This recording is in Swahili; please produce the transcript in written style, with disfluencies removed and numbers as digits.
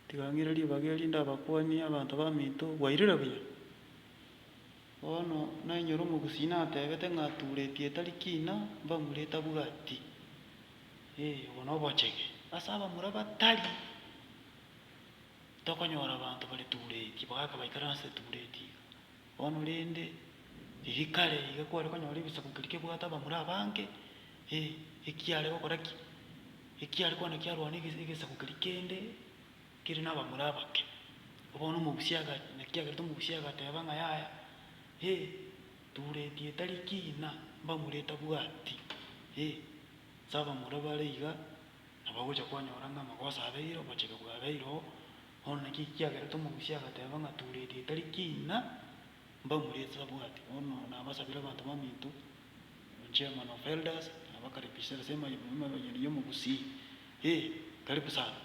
tigang'ereria bageri ndabakwania abanto baminto gwairire buya. Bono nainyora omogusii natebete ng'a turetie etariki ina mbamurete bwati. Obo na obochege ase abamura batari tokonyora abanto bare turetie bagaka baikara ase turetie iga. Bono rende riria kare iga kware konyora ebisaku keri kebwate abamura abange ekiare gokora ki, ekiare kwana kiarwana egesaku keri kende kere na abamura abake. Bono omogusi naki agerete omogusi agateba ng'a yaya turetie etariki ina mbamurete bwati. Ase abamura bare iga nabo ogocha kwanyora ng'a amagoso abeire, obochege bwabeire oo. Bono naki kiagerete omogusi agateba ng'a turetie etariki ina mbamurete bwati. Bono nabasabire abanto baminto chairman of elders nabakaribisha ase emabayani ya omogusii. Karibu sana.